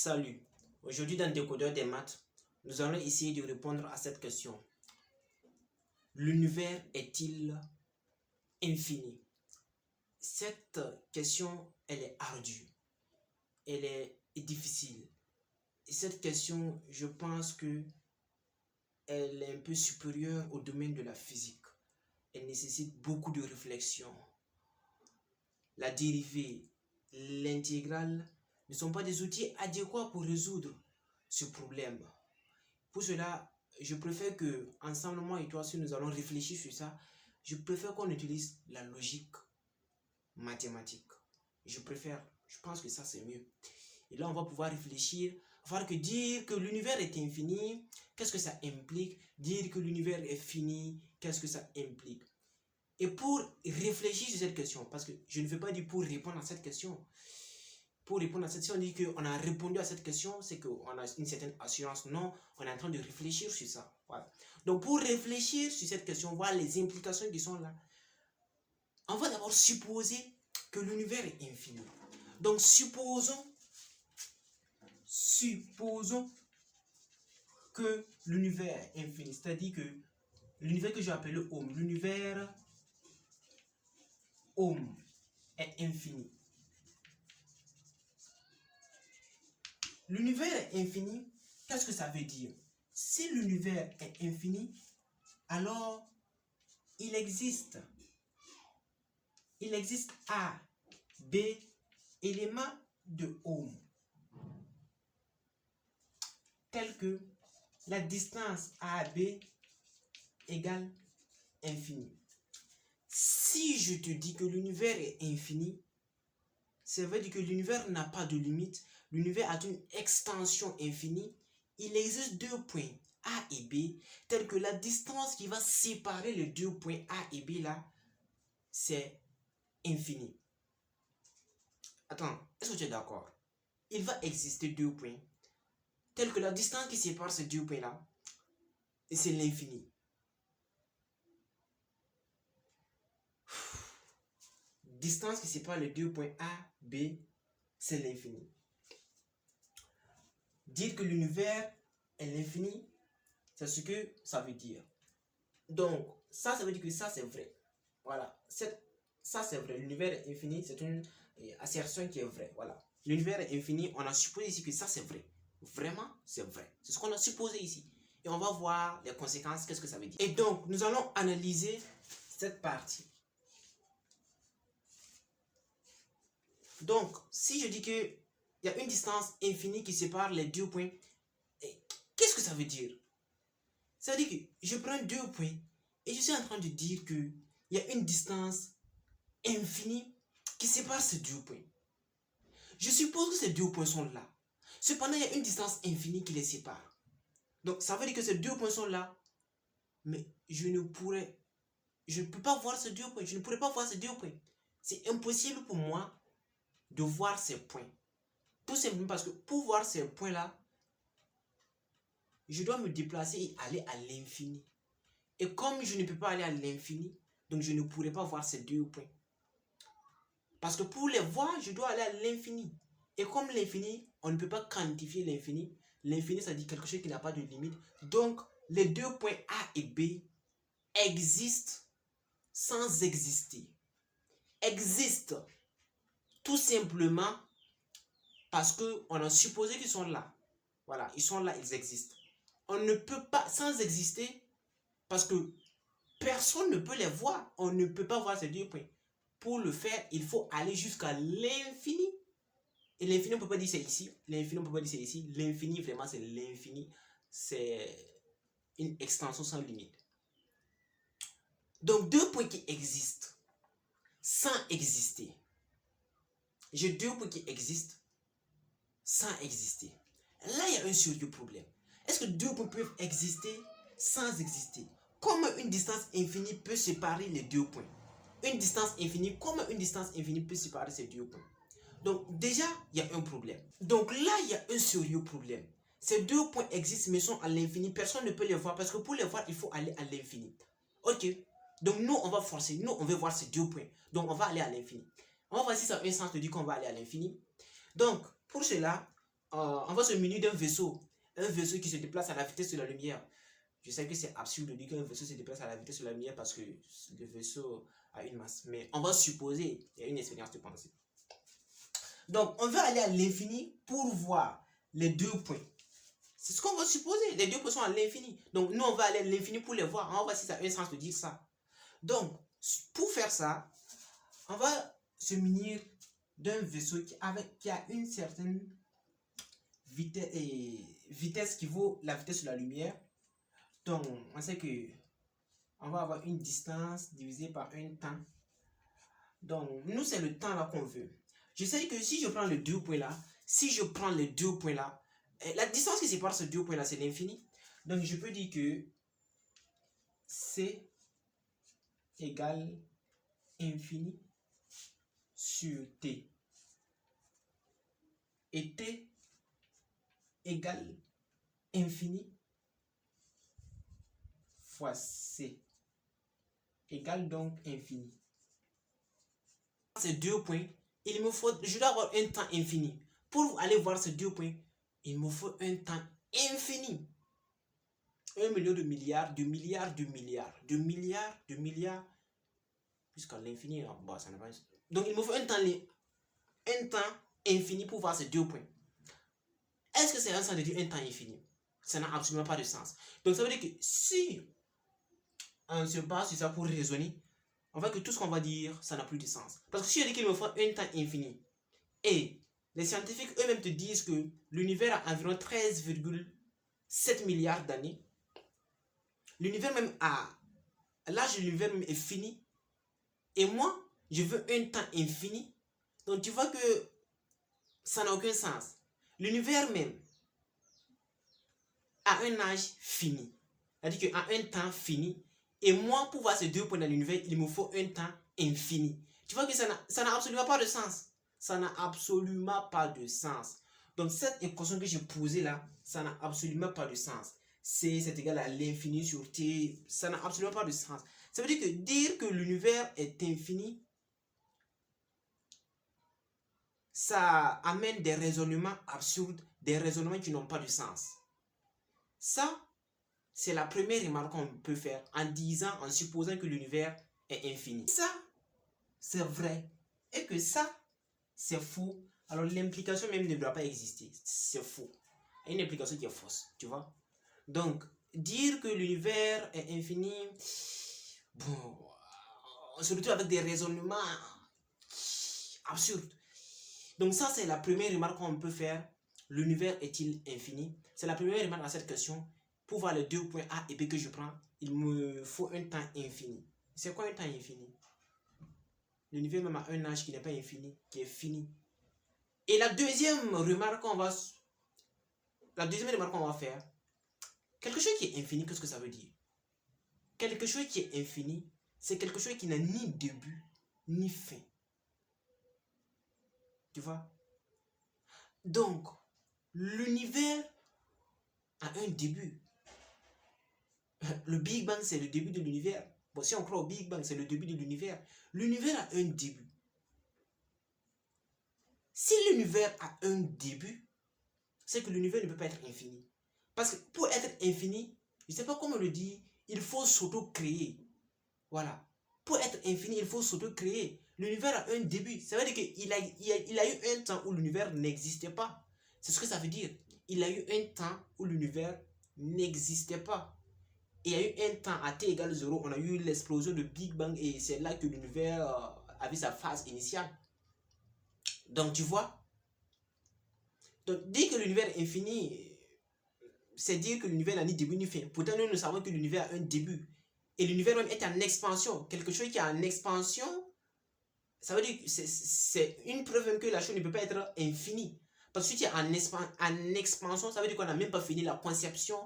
Salut, aujourd'hui dans Décodeur des maths, nous allons essayer de répondre à cette question. L'univers est-il infini? Cette question, elle est ardue, elle est difficile. Et cette question, je pense que elle est un peu supérieure au domaine de la physique. Elle nécessite beaucoup de réflexion. La dérivée, l'intégrale ne sont pas des outils adéquats pour résoudre ce problème. Pour cela, je préfère que, ensemble, moi et toi, si nous allons réfléchir sur ça, je préfère qu'on utilise la logique mathématique. Je pense que ça c'est mieux. Et là, on va pouvoir réfléchir, voir que dire que l'univers est infini, qu'est-ce que ça implique? Dire que l'univers est fini, qu'est-ce que ça implique? Et pour réfléchir sur cette question, parce que je ne veux pas dire pour répondre à cette question. Pour répondre à cette question, on dit qu'on a répondu à cette question, c'est qu'on a une certaine assurance. Non, on est en train de réfléchir sur ça. Voilà. Donc, pour réfléchir sur cette question, voir les implications qui sont là, on va d'abord supposer que l'univers est infini. Donc, supposons que l'univers est infini. C'est-à-dire que l'univers que j'ai appelé Ohm, l'univers Ohm est infini. L'univers est infini, qu'est-ce que ça veut dire? Si l'univers est infini, alors il existe A, B éléments de Ohm, tels que la distance A à B égale infini. Si je te dis que l'univers est infini, ça veut dire que l'univers n'a pas de limite. L'univers a une extension infinie. Il existe deux points A et B, tels que la distance qui va séparer les deux points A et B là, c'est infini. Attends, est-ce que tu es d'accord? Il va exister deux points, tels que la distance qui sépare ces deux points là, c'est l'infini. Distance qui sépare les deux points A, B, c'est l'infini. Dire que l'univers est l'infini, c'est ce que ça veut dire. Donc, ça veut dire que ça, c'est vrai. Voilà. Ça, c'est vrai. L'univers est infini, c'est une assertion qui est vraie. Voilà. L'univers est infini, on a supposé ici que ça, c'est vrai. Vraiment, c'est vrai. C'est ce qu'on a supposé ici. Et on va voir les conséquences, qu'est-ce que ça veut dire. Et donc, nous allons analyser cette partie. Donc, si je dis qu'il y a une distance infinie qui sépare les deux points, qu'est-ce que ça veut dire? Ça veut dire que je prends deux points et je suis en train de dire qu'il y a une distance infinie qui sépare ces deux points. Je suppose que ces deux points sont là. Cependant, il y a une distance infinie qui les sépare. Donc, ça veut dire que ces deux points sont là, mais je ne peux pas voir ces deux points. Je ne pourrais pas voir ces deux points. C'est impossible pour moi de voir ces points. Tout simplement parce que pour voir ces points-là, je dois me déplacer et aller à l'infini. Et comme je ne peux pas aller à l'infini, donc je ne pourrai pas voir ces deux points. Parce que pour les voir, je dois aller à l'infini. Et comme l'infini, on ne peut pas quantifier l'infini. L'infini, ça dit quelque chose qui n'a pas de limite. Donc, les deux points A et B existent sans exister. Existent tout simplement parce qu'on a supposé qu'ils sont là. Voilà, ils sont là, ils existent. On ne peut pas, sans exister, parce que personne ne peut les voir. On ne peut pas voir ces deux points. Pour le faire, il faut aller jusqu'à l'infini. Et l'infini, on ne peut pas dire c'est ici. L'infini, on ne peut pas dire c'est ici. L'infini, vraiment, c'est l'infini. C'est une extension sans limite. Donc, deux points qui existent sans exister. J'ai deux points qui existent sans exister. Là, il y a un sérieux problème. Est-ce que deux points peuvent exister sans exister? Comment une distance infinie peut séparer les deux points? Une distance infinie, comment une distance infinie peut séparer ces deux points? Donc déjà, il y a un problème. Donc là, il y a un sérieux problème. Ces deux points existent mais sont à l'infini. Personne ne peut les voir parce que pour les voir, il faut aller à l'infini. Ok. Donc nous, on va forcer. Nous, on veut voir ces deux points. Donc on va aller à l'infini. On va voir si ça a un sens de dire qu'on va aller à l'infini. Donc, pour cela, on va se munir d'un vaisseau. Un vaisseau qui se déplace à la vitesse de la lumière. Je sais que c'est absurde de dire qu'un vaisseau se déplace à la vitesse de la lumière parce que le vaisseau a une masse. Mais on va supposer, il y a une expérience de pensée. Donc, on va aller à l'infini pour voir les deux points. C'est ce qu'on va supposer. Les deux points sont à l'infini. Donc, nous, on va aller à l'infini pour les voir. On va voir si ça a un sens de dire ça. Donc, pour faire ça, on va se munir d'un vaisseau qui a une certaine vitesse qui vaut la vitesse de la lumière. Donc, on sait que on va avoir une distance divisée par un temps. Donc, nous, c'est le temps là qu'on veut. Je sais que si je prends les deux points là, la distance qui sépare ces deux points là, c'est l'infini. Donc, je peux dire que C égale infini sur T. Et T égale infini fois C égale donc infini. Ces deux points, je dois avoir un temps infini. Pour aller voir ces deux points, il me faut un temps infini. 1 million de milliards, de milliards, de milliards, de milliards, de milliards, jusqu'à l'infini. Bon, ça n'a pas... Donc, il me faut un temps infini pour voir ces deux points. Est-ce que c'est un sens de dire un temps infini? Ça n'a absolument pas de sens. Donc, ça veut dire que si on se base sur ça pour raisonner, on voit que tout ce qu'on va dire, ça n'a plus de sens. Parce que si je dis qu'il me faut un temps infini, et les scientifiques eux-mêmes te disent que l'univers a environ 13,7 milliards d'années, l'univers même l'âge de l'univers même est fini, et moi, je veux un temps infini. Donc tu vois que ça n'a aucun sens. L'univers même a un âge fini. C'est-à-dire qu'à un temps fini, et moi, pour voir ces deux points dans l'univers, il me faut un temps infini. Tu vois que ça n'a absolument pas de sens. Ça n'a absolument pas de sens. Donc cette équation que j'ai posée là, ça n'a absolument pas de sens. C, c'est égal à l'infini sur T, ça n'a absolument pas de sens. Ça veut dire que l'univers est infini, ça amène des raisonnements absurdes, des raisonnements qui n'ont pas de sens. Ça, c'est la première remarque qu'on peut faire en supposant que l'univers est infini. Ça, c'est vrai. Et que ça, c'est faux. Alors l'implication même ne doit pas exister. C'est faux. Il y a une implication qui est fausse, tu vois. Donc, dire que l'univers est infini, bon, on se retrouve avec des raisonnements absurdes. Donc ça, c'est la première remarque qu'on peut faire. L'univers est-il infini? C'est la première remarque à cette question. Pour voir les deux points A et B que je prends, il me faut un temps infini. C'est quoi un temps infini? L'univers même a un âge qui n'est pas infini, qui est fini. Et la deuxième remarque qu'on va faire, quelque chose qui est infini, qu'est-ce que ça veut dire? Quelque chose qui est infini, c'est quelque chose qui n'a ni début, ni fin. Tu vois? Donc, l'univers a un début. Le Big Bang, c'est le début de l'univers. Bon, si on croit au Big Bang, c'est le début de l'univers. L'univers a un début. Si l'univers a un début, c'est que l'univers ne peut pas être infini. Parce que pour être infini, je ne sais pas comment le dire, il faut s'auto-créer. Voilà. Pour être infini, il faut s'auto-créer. L'univers a un début. Ça veut dire qu'il a eu un temps où l'univers n'existait pas. C'est ce que ça veut dire. Il a eu un temps où l'univers n'existait pas. Et il y a eu un temps à t égale 0, on a eu l'explosion de Big Bang et c'est là que l'univers avait sa phase initiale. Donc tu vois, donc dire que l'univers est infini, c'est dire que l'univers n'a ni début ni fin. Pourtant nous savons que l'univers a un début. Et l'univers même est en expansion. Quelque chose qui est en expansion, ça veut dire que c'est une preuve même que la chose ne peut pas être infinie. Parce que si tu es en expansion, ça veut dire qu'on n'a même pas fini la conception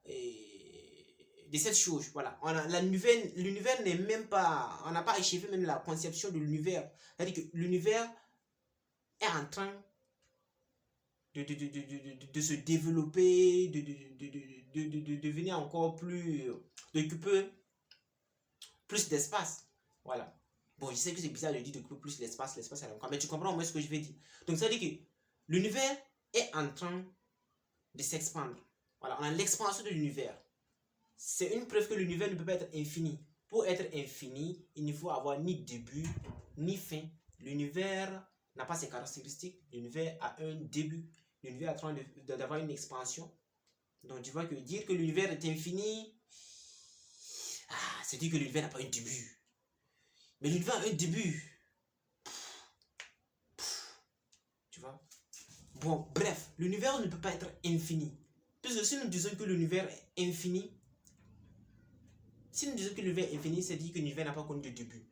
de cette chose. Voilà. L'univers n'est même pas... On n'a pas achevé même la conception de l'univers. C'est-à-dire que l'univers est en train de se développer, de devenir encore plus... d'occuper plus d'espace. Voilà. Bon, je sais que c'est bizarre de dire d'occuper plus l'espace, l'espace c'est encore... Mais tu comprends moi ce que je veux dire. Donc ça veut dire que l'univers est en train de s'expandre. Voilà, on a l'expansion de l'univers. C'est une preuve que l'univers ne peut pas être infini. Pour être infini, il ne faut avoir ni début, ni fin. L'univers n'a pas ses caractéristiques. L'univers a un début. L'univers est en train d'avoir une expansion. Donc tu vois que dire que l'univers est infini, c'est dire que l'univers n'a pas un début. Mais l'univers a un début. Tu vois? Bon, bref, l'univers ne peut pas être infini. Puisque si nous disons que l'univers est infini, c'est dire que l'univers n'a pas connu de début.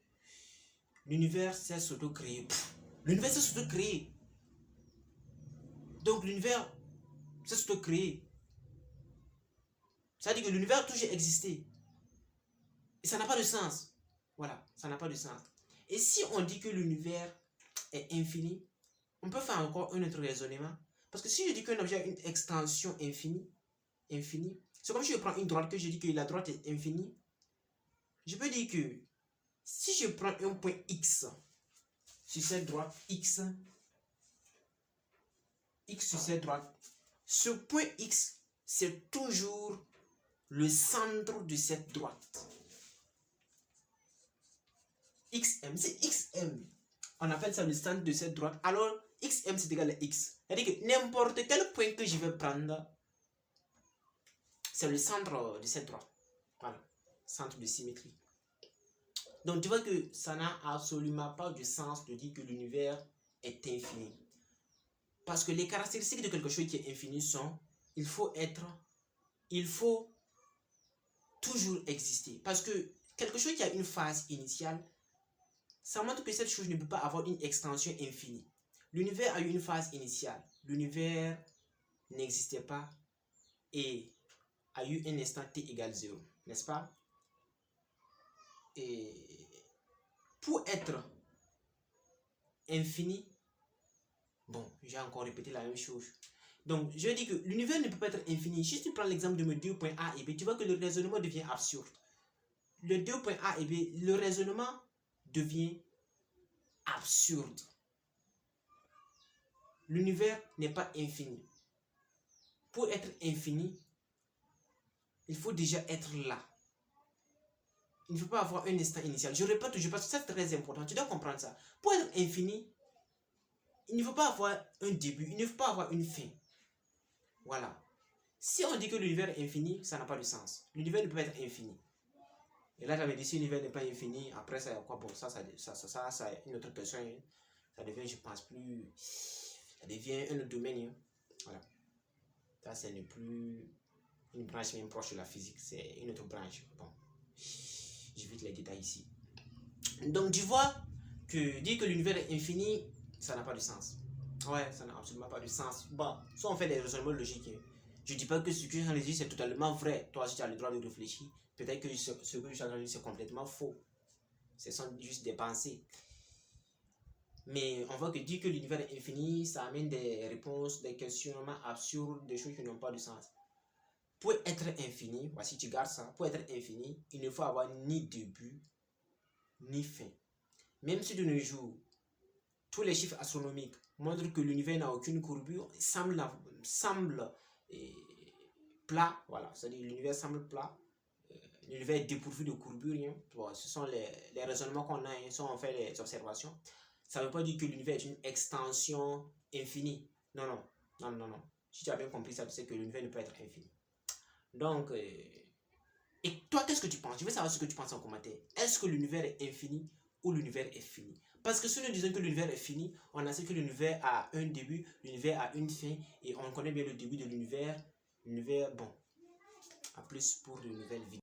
L'univers s'est s'auto-créé. L'univers s'est s'auto-créé. Donc l'univers s'est s'auto-créé. Ça veut dire que l'univers a toujours existé. Et ça n'a pas de sens. Voilà, ça n'a pas de sens. Et si on dit que l'univers est infini, on peut faire encore un autre raisonnement. Parce que si je dis qu'un objet a une extension infinie, c'est comme si je prends une droite, que je dis que la droite est infinie. Je peux dire que si je prends un point X sur cette droite, X sur cette droite, ce point X, c'est toujours le centre de cette droite. XM, c'est XM. On appelle ça le centre de cette droite. Alors, XM, c'est égal à X. C'est-à-dire que n'importe quel point que je vais prendre, c'est le centre de cette droite. Voilà, centre de symétrie. Donc, tu vois que ça n'a absolument pas de sens de dire que l'univers est infini. Parce que les caractéristiques de quelque chose qui est infini sont, il faut toujours exister. Parce que quelque chose qui a une phase initiale, ça montre que cette chose ne peut pas avoir une extension infinie. L'univers a eu une phase initiale. L'univers n'existait pas et a eu un instant t égale 0, n'est-ce pas? Et pour être infini, bon, j'ai encore répété la même chose. Donc, je dis que l'univers ne peut pas être infini. Si tu prends l'exemple de mes deux points A et B, tu vois que le raisonnement devient absurde. Les deux points A et B, le raisonnement devient absurde. L'univers n'est pas infini. Pour être infini, il faut déjà être là. Il ne faut pas avoir un instant initial. Je répète, je pense que c'est très important. Tu dois comprendre ça. Pour être infini, il ne faut pas avoir un début, il ne faut pas avoir une fin. Voilà. Si on dit que l'univers est infini, ça n'a pas de sens. L'univers ne peut pas être infini. Et là, j'avais dit, si l'univers n'est pas infini, après, ça y a quoi? Bon, ça, une autre personne. Hein. Ça devient, je pense plus... Ça devient un autre domaine. Hein. Voilà. Ça, ce n'est plus une branche même proche de la physique. C'est une autre branche. Bon. J'évite les détails ici. Donc, tu vois que dire que l'univers est infini, ça n'a pas de sens. Ouais, ça n'a absolument pas de sens. Bon, soit on fait des raisonnements logiques. Hein. Je ne dis pas que ce que j'en ai dit, c'est totalement vrai. Toi, si tu as le droit de réfléchir, peut-être que ce que j'en ai dit, c'est complètement faux. Ce sont juste des pensées. Mais on voit que dire que l'univers est infini, ça amène des réponses, des questionnements absurdes, des choses qui n'ont pas de sens. Pour être infini, voici tu gardes ça, pour être infini, il ne faut avoir ni début, ni fin. Même si de nos jours, tous les chiffres astronomiques montrent que l'univers n'a aucune courbure, semble plat, voilà, c'est-à-dire l'univers semble plat, l'univers est dépourvu de courbure, hein. Bon, ce sont les raisonnements qu'on a, hein, si on fait les observations. Ça ne veut pas dire que l'univers est une extension infinie. Non, non, non, non, non. Si tu as bien compris ça, tu sais que l'univers ne peut être infini. Donc, et toi, qu'est-ce que tu penses? Je veux savoir ce que tu penses en commentaire. Est-ce que l'univers est infini ou l'univers est fini? Parce que si nous disons que l'univers est fini, on a dit que l'univers a un début, l'univers a une fin, et on connaît bien le début de l'univers. L'univers, bon, à plus pour de nouvelles vidéos.